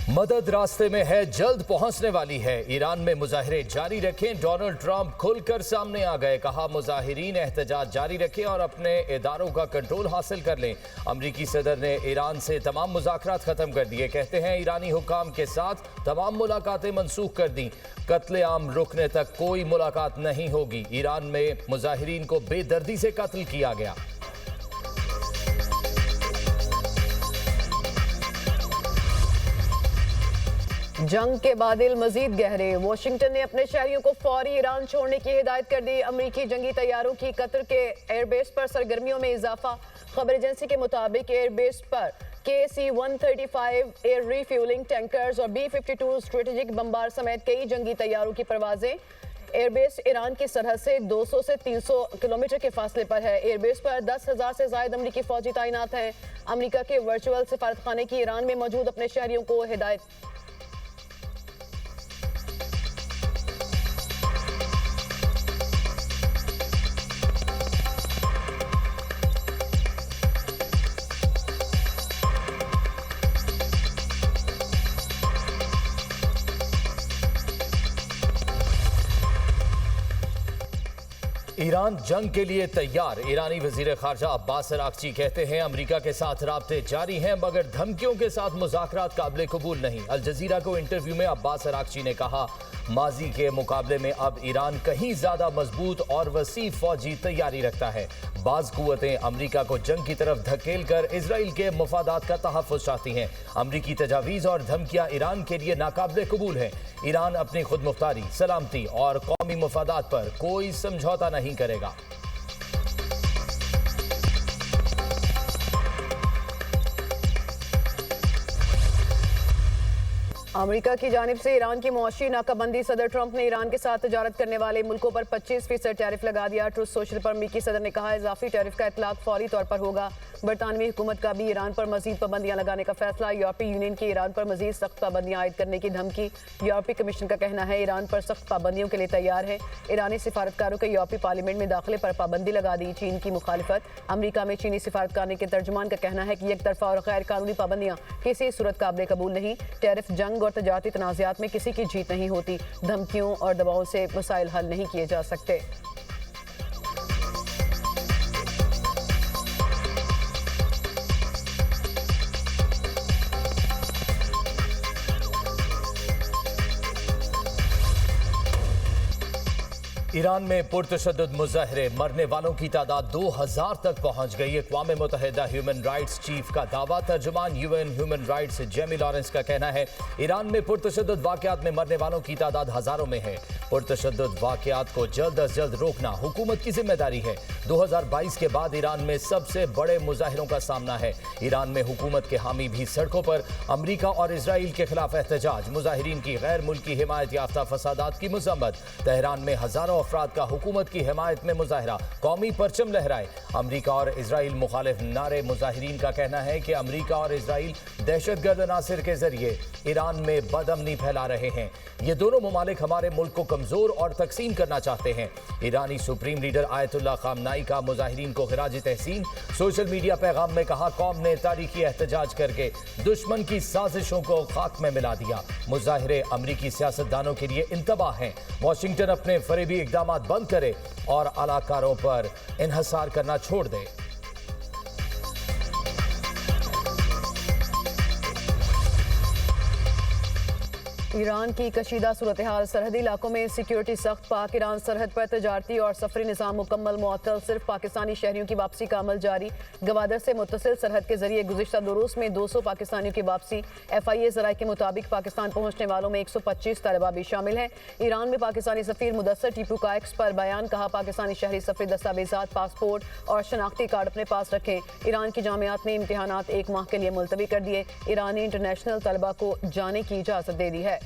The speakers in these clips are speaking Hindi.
मदद रास्ते में है, जल्द पहुंचने वाली है। ईरान में मुजाहिरे जारी रखें। डोनाल्ड ट्रंप खुलकर सामने आ गए। कहा, मुजाहिरीन एहतजाज जारी रखें और अपने इदारों का कंट्रोल हासिल कर लें। अमरीकी सदर ने ईरान से तमाम मुज़ाकरात खत्म कर दिए। कहते हैं ईरानी हुक्काम के साथ तमाम मुलाकातें मनसूख कर दी। कत्लेआम रुकने तक कोई मुलाकात नहीं होगी। ईरान में मुजाहिरीन को बेदर्दी से कत्ल किया गया। जंग के बादल मजीद गहरे। वाशिंगटन ने अपने शहरियों को फौरी ईरान छोड़ने की हिदायत कर दी। अमरीकी जंगी तैयारों की कतर के एयरबेस पर सरगर्मियों में इजाफा। खबर एजेंसी के मुताबिक एयरबेस पर KC-135 एयर रिफ्यूलिंग टैंकर्स और B-52 स्ट्रेटेजिक बमबार समेत कई जंगी तैयारों की परवाजें। एयरबेस ईरान की सरहद से 200 से 300 किलोमीटर के फासले पर है। एयरबेस पर 10,000 से ज्यादा अमरीकी फौजी तैनात हैं। अमरीका के वर्चुअल सफारतखाने की ईरान में मौजूद अपने शहरियों को हिदायत। ईरान जंग के लिए तैयार। ईरानी वजीर खारजा अब्बास अरागची कहते हैं अमरीका के साथ राब्ते जारी हैं, मगर धमकियों के साथ मुज़ाकरात काबिल कबूल नहीं। अल जजीरा को इंटरव्यू में अब्बास अरागची ने कहा, माजी के मुकाबले में अब ईरान कहीं ज्यादा मजबूत और वसी फौजी तैयारी रखता है। बाज़ कुव्वतें अमरीका को जंग की तरफ धकेल कर इसराइल के मफादात का तहफ़्फ़ुज़ चाहती हैं। अमरीकी तजावीज़ और धमकियां ईरान के लिए नाकाबिल कबूल हैं। ईरान अपनी खुद मुख्तारी, सलामती और कौमी मफादात पर कोई समझौता नहीं करेगा। अमेरिका की जानिब से ईरान की मुआशी नाकाबंदी। सदर ट्रंप ने ईरान के साथ तजारत करने वाले मुल्कों पर 25% टैरिफ लगा दिया। ट्रूथ सोशल पर अमेरिकी सदर ने कहा, इजाफी टैरिफ का इतलाक फौरी तौर पर होगा। बरतानवी हुकूमत का भी ईरान पर मजीद पाबंदियां लगाने का फैसला। यूरोपीय यूनियन की ईरान पर मजीद सख्त पाबंदियां आयद करने की धमकी। यूरोपीय कमीशन का कहना है ईरान पर सख्त पाबंदियों के लिए तैयार है। ईरानी सिफारतकारों के यूरोपीय पार्लियामेंट में दाखिले पर पाबंदी लगा दी। चीन की मुखालिफत। अमरीका में चीनी सिफारतखाने के तर्जुमान का कहना है कि एक तरफा और गैर कानूनी पाबंदियां किसी सूरत काबिल कबूल नहीं। टैरिफ जंग और तजारती तनाज़ात में किसी की जीत नहीं होती। धमकियों और दबाव से मसाइल हल नहीं किए जा सकते। ईरान में पुरतशद्दुद मुज़ाहिरे, मरने वालों की तादाद 2000 तक पहुंच गई। अक़वाम मुत्तहिदा ह्यूमन राइट्स चीफ का दावा। तर्जुमान UN human rights Jamie Lawrence का कहना है, ईरान में पुरतशद्दुद वाक़यात में मरने वालों की तादाद हज़ारों में है। पुरतशद्दुद वाक़यात को जल्द अज जल्द रोकना हुकूमत की जिम्मेदारी है। 2022 के बाद ईरान में सबसे बड़े मुज़ाहिरों का सामना है। ईरान में हुकूमत के हामी भी सड़कों पर। अमरीका और इसराइल के खिलाफ एहतजाज। मुज़ाहिरीन की गैर मुल्की हिमायत याफ्ता फसादात की मज़म्मत। तेहरान में हज़ारों अफराद का हुकूमत की हिमायत में मुजाहिरा। कौमी परचम लहराए। अमरीका और इसराइल मुखालिफ नारे। मुजाहिरीन का कहना है कि अमरीका और इसराइल दहशतगर्द अनासिर के जरिए ईरान में बदअमनी फैला रहे हैं। ये दोनों ममालिक हमारे मुल्क को कमजोर और तकसीम करना चाहते हैं। ईरानी सुप्रीम लीडर आयतुल्लाह खामनाई का मुजाहिरीन को खिराज तहसीन। सोशल मीडिया पैगाम में कहा, कौम ने तारीखी एहतजाज करके दुश्मन की साजिशों को खाक में मिला दिया। मुजाहिरे अमरीकी सियासतदानों के लिए इंतबाह हैं। वाशिंगटन अपने फरेबी इक़दामात बंद करे और अलाकारों पर इन्हसार करना छोड़ दे। ईरान की कशीदा सूरत हाल। सरहदी इलाकों में सिक्योरिटी सख्त। पाक ईरान सरहद पर तजारती और सफरी निज़ाम मुकम्मल मुअत्तल। सिर्फ पाकिस्तानी शहरियों की वापसी का अमल जारी। गवादर से मुत्तसिल सरहद के जरिए गुज़िश्ता 2 रोज़ में 200 पाकिस्तानियों की वापसी। FIA ज़राए के मुताबिक पाकिस्तान पहुँचने वालों में 125 तलबा भी शामिल हैं। ईरान में पाकिस्तानी सफ़ीर मुदस्सर टीपू का एक्स पर बयान। कहा, पाकिस्तानी शहरी सफरी दस्तावेज़ात, पासपोर्ट और शनाख्ती कार्ड अपने पास रखें। ईरान की जामियात ने इम्तिहानात 1 माह के लिए मुलतवी कर दिए। ईरान ने इंटरनेशनल तलबा को जाने की इजाज़त दे दी है।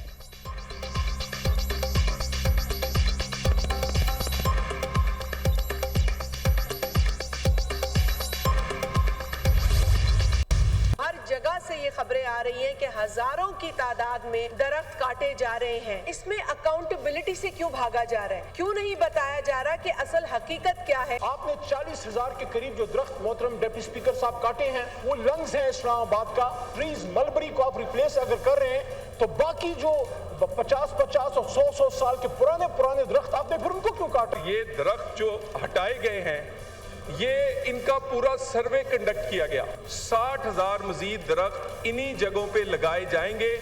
जगह से से ये खबरें आ रही हैं कि हजारों की तादाद में दरख्त काटे जा रहे हैं। इसमें अकाउंटेबिलिटी से क्यों भागा जा रहा है? क्यों नहीं बताया जा रहा कि असल हकीकत क्या है? आपने 40,000 के करीब जो दरख्त मोहतरम डिप्टी स्पीकर साहब काटे हैं, वो लंग्स हैं इस्लामाबाद का। ट्रीज मलबरी को आप रिप्लेस अगर कर रहे हैं तो बाकी जो 50-50 और 100 साल के पुराने दरख्त आपने फिर उनको क्यों काटे? ये दरख्त जो हटाए गए हैं, ये इनका पूरा सर्वे कंडक्ट किया गया। 60,000 मजीद दरख्त इन्हीं जगहों पे लगाए जाएंगे।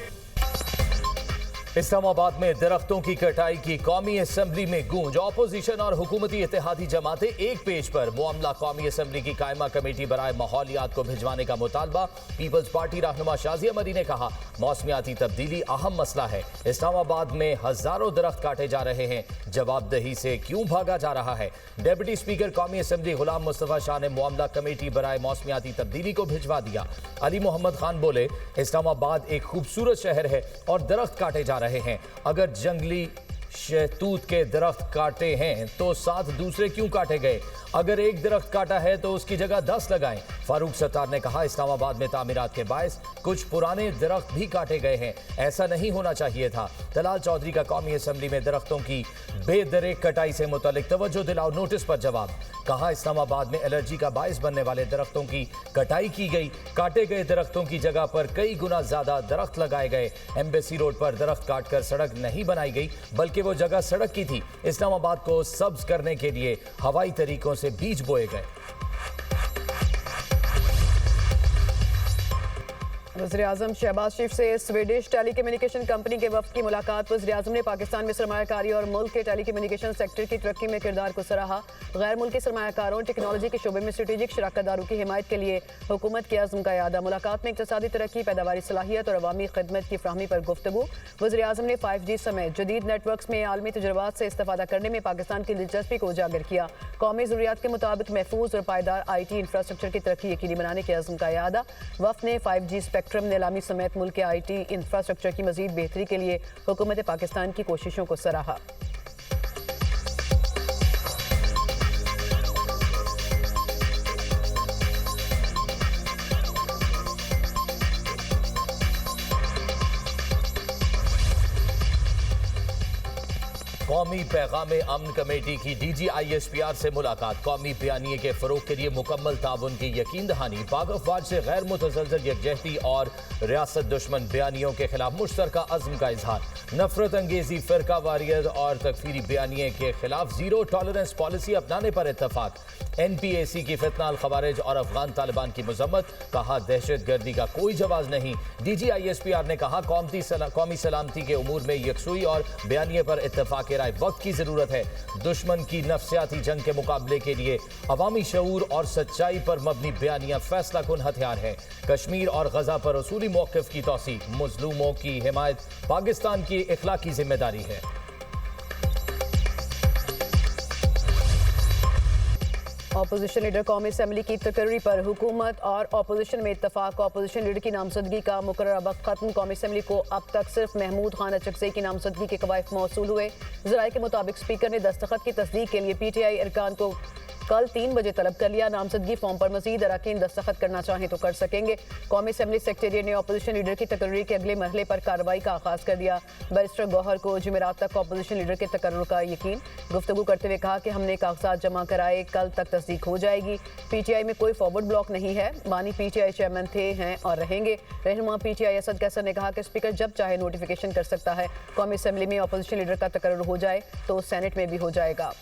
इस्लामाबाद में दरख्तों की कटाई की कौमी असेंबली में गूंज। ऑपोजिशन और हुकूमती इत्तेहादी जमातें एक पेज पर। मामला कौमी असेंबली की कायमा कमेटी बराए माहौलियात को भिजवाने का मुतालबा। पीपल्स पार्टी रहनुमा शाजिया मरी ने कहा, मौसमियाती तब्दीली अहम मसला है। इस्लामाबाद में हजारों दरख्त काटे जा रहे हैं, जवाबदेही से क्यों भागा जा रहा है? डिप्टी स्पीकर कौमी असेंबली गुलाम मुस्तफा शाह ने मामला कमेटी बराए मौसमियाती तब्दीली को भिजवा दिया। अली मोहम्मद खान बोले, इस्लामाबाद एक खूबसूरत शहर है और दरख्त काटे जा रहे हैं। अगर जंगली शहतूत के दरख्त काटे हैं तो 7 दूसरे क्यों काटे गए? अगर एक दरख्त काटा है तो उसकी जगह 10 लगाएं। फारूक सत्तार ने कहा, इस्लामाबाद में तामीरात के बायस कुछ पुराने दरख्त भी काटे गए हैं, ऐसा नहीं होना चाहिए था। तलाल चौधरी का कौमी असेंबली में दरख्तों की बेदरे कटाई से मुतालिक तवज्जो दिलाओ नोटिस पर जवाब। कहा, इस्लामाबाद में एलर्जी का बायस बनने वाले दरख्तों की कटाई की गई। काटे गए दरख्तों की जगह पर कई गुना ज्यादा दरख्त लगाए गए। एम्बेसी रोड पर दरख्त काटकर सड़क नहीं बनाई गई, बल्कि वो जगह सड़क की थी। इस्लामाबाद को सब्ज करने के लिए हवाई तरीकों से बीज बोए गए। वज़ीर-ए-आज़म शहबाज शरीफ से स्वीडिश टेलीकम्युनिकेशन कंपनी के वफ्द की मुलाकात। वज़ीर-ए-आज़म ने पाकिस्तान में सरमायाकारी और मुल्क के टेलीकम्युनिकेशन सेक्टर की तरक्की में किरदार को सराहा। गैर मुल्की सरमायाकारों टेक्नोलॉजी के शोबे में स्ट्रेटेजिक शराकतदारों की हिमायत के लिए हुकूमत के अज़्म का यादा। मुलाकात में इक़्तिसादी तरक्की, पैदावारी सलाहियत और अवामी खिदमत की फ्राहमी पर गुफ्तगू। वज़ीर-ए-आज़म ने 5G समेत जदीद नेटवर्क्स में आलमी तजुर्बात से इस्तेफादा करने में पाकिस्तान की दिलचस्पी को उजागर किया। कौमी ज़रूरियात के मुताबिक महफूज और पायदार IT इंफ्रास्ट्रक्चर की तरक्की यकीनी बनाने के अज़्म का यादा। वफ़द ने 5G स्पेक्ट्रम, नीलामी समेत मुल्क के IT इंफ्रास्ट्रक्चर की मजीद बेहतरी के लिए हुकूमत पाकिस्तान की कोशिशों को सराहा। कौमी पैगाम अमन कमेटी की DG-ISPR से मुलाकात। कौमी बयानिए के फरोग के लिए मुकम्मल ताउन की यकीन दहानी। पाक अफवाज से गैर मुतज़लज़ल यकजहती और रियासत दुश्मन बयानियों के खिलाफ मुश्तरका अज़्म का इजहार। नफरत अंगेजी, फ़िरका वारियत और तकफीरी बयानिए के खिलाफ ज़ीरो टॉलरेंस पॉलिसी अपनाने पर इत्तफाक। NPAC की फितनाल खवारिज और अफगान तालिबान की मजम्मत। कहा, दहशत गर्दी का कोई जवाब नहीं। DG-ISPR ने कहा, कौमी सलामती के उमूर में यकसुई और बयानिए पर इत्तफाक राय वक्त की जरूरत है। दुश्मन की नफ्सियाती जंग के मुकाबले के लिए अवामी शऊर और सच्चाई पर मबनी बयानियां फैसला कुन हथियार है। कश्मीर और गजा पर उसूली मौक़िफ़ की तौसीक। मज़लूमों की हिमायत पाकिस्तान की इखलाकी जिम्मेदारी है। ऑपोजिशन लीडर कौमी असेंबली की तकर्री पर हुकूमत और ऑपोजिशन में इत्तफाक। ऑपोजिशन लीडर की नामजदगी का मुकर्रर वक्त खत्म। कौमी असेंबली को अब तक सिर्फ महमूद खान अचकज़ई की नामजदगी के कवायद मौसूल हुए। ज़राए के मुताबिक स्पीकर ने दस्तखत की तस्दीक के लिए PTI अरकान को कल 3 बजे तलब कर लिया। नामजदगी फॉर्म पर मजीद अरकान दस्तखत करना चाहें तो कर सकेंगे। कौमी असेंबली सेक्रेटेरिएट ने ऑपोजिशन लीडर की तकर्री के अगले मरहले पर कार्रवाई का आगाज कर दिया। बैरिस्टर गौहर को जुमेरात तक ऑपोजिशन लीडर के तकर्रुर का यकीन। गुफ्तगू करते हुए कहा कि हमने कागजात जमा कराए, कल तक तस्दीक हो जाएगी। PTI में कोई फॉरवर्ड ब्लॉक नहीं है। बानी PTI चेयरमैन थे, हैं और रहेंगे। रहनुमा PTI असद कैसर ने कहा कि स्पीकर जब चाहे नोटिफिकेशन कर सकता है। कौमी असेंबली में ऑपोजिशन लीडर का तकर्रुर हो जाए तो सेनेट में भी हो जाएगा।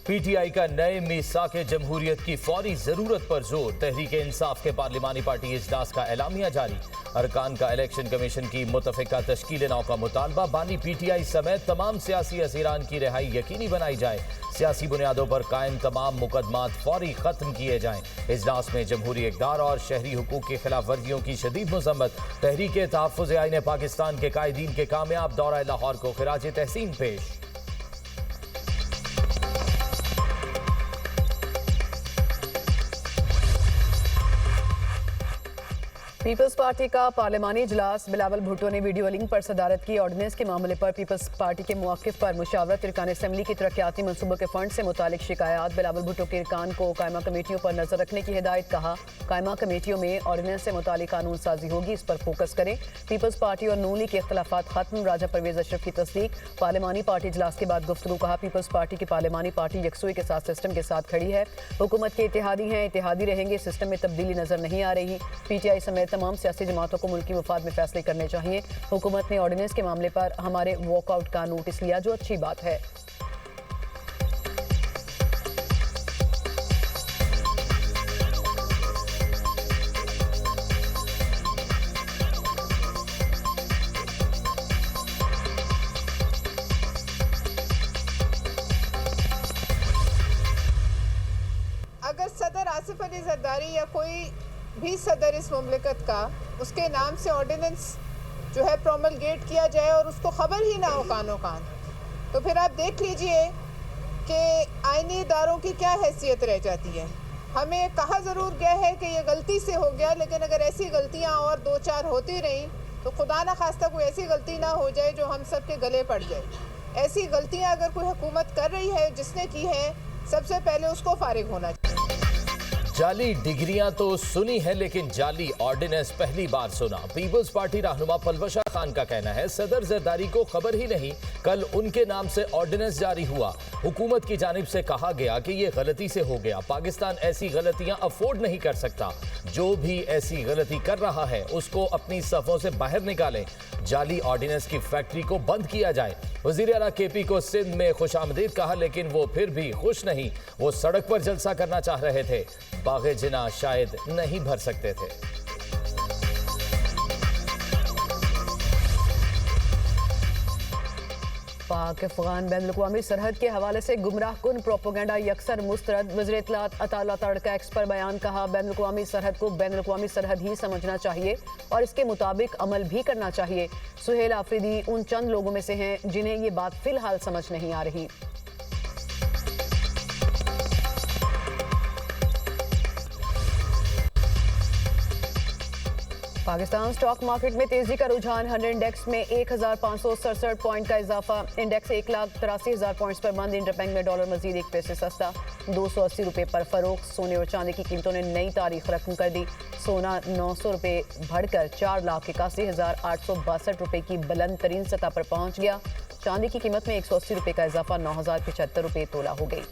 PTI का नए मीसाक जमहूरियत की फौरी जरूरत पर जोर। तहरीक इंसाफ के पार्लिमानी पार्टी इजलास का एलामिया जारी। अरकान का इलेक्शन कमीशन की मुतफिका तश्कील नौ का मुतालबा। बानी PTI समेत तमाम सियासी असीरान की रिहाई यकीनी बनाई जाए। सियासी बुनियादों पर कायम तमाम मुकदमात फौरी खत्म किए जाएं। इजलास में जमहूरी इक़दार और शहरी हुकूक की खिलाफ वर्जियों की शदीद मजम्मत। तहरीक तहफ़्फ़ुज़ आईन पाकिस्तान के कायदीन के कामयाब दौरा लाहौर को खिराज तहसीन पेश। पीपल्स पार्टी का पार्लिमानी इजलास। बिलावल भुट्टो ने वीडियो लिंक पर सदारत की। ऑर्डिनेंस के मामले पर पीपल्स पार्टी के मौक़िफ़ पर मुशावरत। इरकान असम्बली की तरक्याती मनसूबों के फंड से मुतालिक शिकायत। बिलावल भुट्टो के इरकान को कायमा कमेटियों पर नजर रखने की हिदायत। कहा, कायमा कमेटियों में ऑर्डिनेंस से मुतालिक कानून साजी होगी, इस पर फोकस करें। पीपल्स पार्टी और नून लीग के इख्तलाफात खत्म। राजा परवेज अशरफ की तस्दीक। पार्लिमानी पार्टी इजलास के बाद गुफ्तगू। कहा, पीपल्स पार्टी की पार्लिमानी पार्टी यकसुई के साथ सिस्टम के साथ खड़ी है। हुकूमत के इत्तेहादी हैं, इत्तेहादी रहेंगे। सिस्टम में तब्दीली नजर नहीं आ रही। PTI समेत तमाम सियासी जमातों को मुल्की मुफाद में फैसले करने चाहिए। हुकूमत ने ऑर्डिनेंस के मामले पर हमारे वॉकआउट का नोटिस लिया, जो अच्छी बात है। अगर सदर आसिफ अली जरदारी या कोई भी सदर इस मुमलिकत का उसके नाम से ऑर्डिनेंस जो है प्रोमलगेट किया जाए और उसको ख़बर ही ना हो कानो कान, तो फिर आप देख लीजिए कि आईनी इदारों की क्या हैसियत रह जाती है। हमें कहा ज़रूर गया है कि ये गलती से हो गया, लेकिन अगर ऐसी गलतियां और 2-4 होती रहीं तो खुदा न खास्ता कोई ऐसी गलती ना हो जाए जो हम सब के गले पड़ जाए। ऐसी गलतियाँ अगर कोई हुकूमत कर रही है, जिसने की है, सबसे पहले उसको फारिग होना चाहिए। जाली डिग्रियां तो सुनी है, लेकिन जाली ऑर्डिनेंस पहली बार सुना। पीपल्स पार्टी रहनुमा पलवशा खान का कहना है, सदर जरदारी को खबर ही नहीं, कल उनके नाम से ऑर्डिनेंस जारी हुआ। हुकूमत की जानिब से कहा गया कि यह गलती से हो गया। पाकिस्तान ऐसी गलतियां अफोर्ड नहीं कर सकता। जो भी ऐसी गलती कर रहा है उसको अपनी सफ़ों से बाहर निकालें। जाली ऑर्डिनेंस की फैक्ट्री को बंद किया जाए। वज़ीर आला KP को सिंध में खुशामदीद कहा, लेकिन वो फिर भी खुश नहीं। वो सड़क पर जलसा करना चाह रहे थे, बाग़े जिना शायद नहीं भर सकते थे। पाक अफगान बैन अवी सरहद के हवाले से गुमराह कुन प्रोपोगंडा यकसर मुस्तरद। वज़ीर इत्तलात अताउल्लाह तड़का एक्स पर बयान। कहा, बैन अवी सरहद को बैन अवी सरहद ही समझना चाहिए और इसके मुताबिक अमल भी करना चाहिए। सुहेल आफरीदी उन चंद लोगों में से हैं जिन्हें ये बात फिलहाल समझ नहीं आ रही। पाकिस्तान स्टॉक मार्केट में तेजी का रुझान। 100 इंडेक्स में 1567 पॉइंट का इजाफा। इंडेक्स 1,83,000 पॉइंट्स पर बंद। इंटरबैंक में डॉलर मजीद 1 पैसे सस्ता, 280 रुपये पर फरोख्त। सोने और चांदी की कीमतों ने नई तारीख रकम कर दी। सोना 900 रुपये बढ़कर 4,81,862 रुपये की बुलंद तरीन सतह पर पहुंच गया। चांदी की कीमत में 180 रुपये का इजाफा 9,075 रुपये तोला हो गई।